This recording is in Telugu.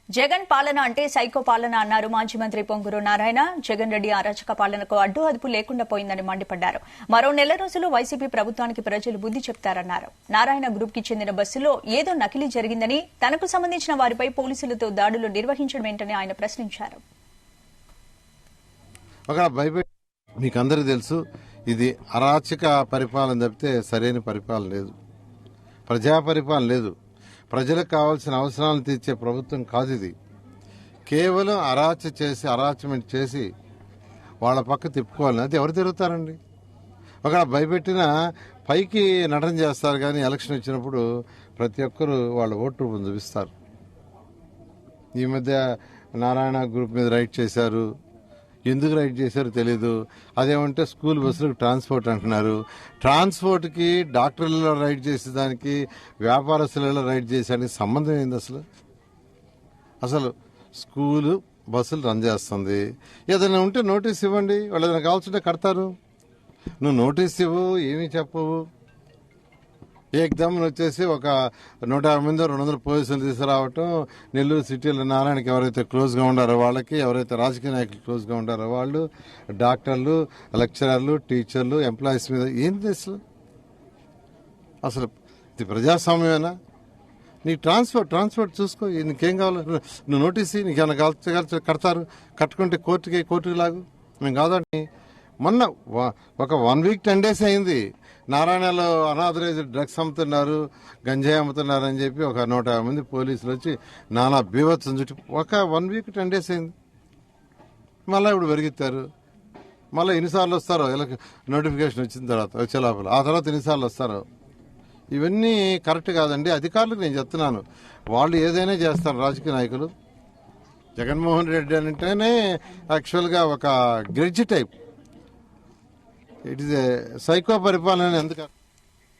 జగన్ పాలన అంటే సైకో పాలన అన్నారు మాజీ మంత్రి పొంగూరు నారాయణ. జగన్ రెడ్డి అరాచక పాలనకు అడ్డు అదుపు లేకుండా పోయిందని మండిపడ్డారు. మరో నెల రోజులు వైసీపీ ప్రభుత్వానికి ప్రజలు బుద్ది చెప్తారన్నారు. నారాయణ గ్రూప్ కి చెందిన బస్సులో ఏదో నకిలీ జరిగిందని, తనకు సంబంధించిన వారిపై పోలీసులతో దాడులు నిర్వహించడమేంటని ఆయన ప్రశ్నించారు. మీకందరికీ తెలుసు, ఇది అరాచక పరిపాలన తప్పితే సరైన పరిపాలన లేదు, ప్రజా పరిపాలన లేదు. ప్రజలకు కావాల్సిన అవసరాలను తీర్చే ప్రభుత్వం కాదు ఇది. కేవలం అరాచమెంట్ చేసి వాళ్ళ పక్క తిప్పుకోవాలని, అది ఎవరు తిరుగుతారండి? ఒక భయపెట్టిన పైకి నటన చేస్తారు, కానీ ఎలక్షన్ వచ్చినప్పుడు ప్రతి ఒక్కరు వాళ్ళ ఓటు రూపం చూపిస్తారు. ఈ మధ్య నారాయణ గ్రూప్ మీద రైడ్ చేశారు. ఎందుకు రైడ్ చేశారో తెలీదు. అదేమంటే స్కూల్ బస్సులకు ట్రాన్స్పోర్ట్ అంటున్నారు. ట్రాన్స్పోర్ట్కి డాక్టర్లలో రైడ్ చేసేదానికి, వ్యాపారస్తులలో రైడ్ చేసేదానికి సంబంధం ఏంది అసలు స్కూలు బస్సులు రన్ చేస్తుంది. ఏదైనా ఉంటే నోటీస్ ఇవ్వండి, వాళ్ళు ఏదైనా కావాల్సింటే కడతారు. నువ్వు నోటీస్ ఇవ్వు, ఏమీ చెప్పవు. ఏకదమ్ వచ్చేసి ఒక 150 మంది 200 పోలీసులు తీసుకురావటం. నెల్లూరు సిటీలో నారాయణకి ఎవరైతే క్లోజ్గా ఉండారో వాళ్ళకి, ఎవరైతే రాజకీయ నాయకులు క్లోజ్గా ఉండారో వాళ్ళు, డాక్టర్లు, లెక్చరర్లు, టీచర్లు, ఎంప్లాయీస్ మీద ఏంది అసలు ఇది ప్రజాస్వామ్యమేనా? నీకు ట్రాన్స్పోర్ట్ చూసుకో, నీకేం కావాలి నువ్వు నోటీస్, నీకేమైనా కావాల్సి కడతారు. కట్టుకుంటే కోర్టుకి లాగు. మేము కాదండి. మొన్న ఒక 1 వీక్ 10 days అయింది. నారాయణలో అనాథరైజ్డ్ డ్రగ్స్ అమ్ముతున్నారు, గంజాయి అమ్ముతున్నారు అని చెప్పి ఒక 150 మంది పోలీసులు వచ్చి నానా బీభత్సం చుట్టూ ఒక 1 వీక్ 10 days అయింది. మళ్ళీ ఇప్పుడు పెరిగిస్తారు. మళ్ళీ ఎన్నిసార్లు వస్తారో నోటిఫికేషన్ వచ్చిన తర్వాత, వచ్చే లోపల ఆ తర్వాత ఎన్నిసార్లు వస్తారో. ఇవన్నీ కరెక్ట్ కాదండి. అధికారులకు నేను చెప్తున్నాను, వాళ్ళు ఏదైనా చేస్తారు రాజకీయ నాయకులు. జగన్మోహన్ రెడ్డి అంటేనే యాక్చువల్గా ఒక grudge type. It is a psycho పరిపాలన. ఎందుకు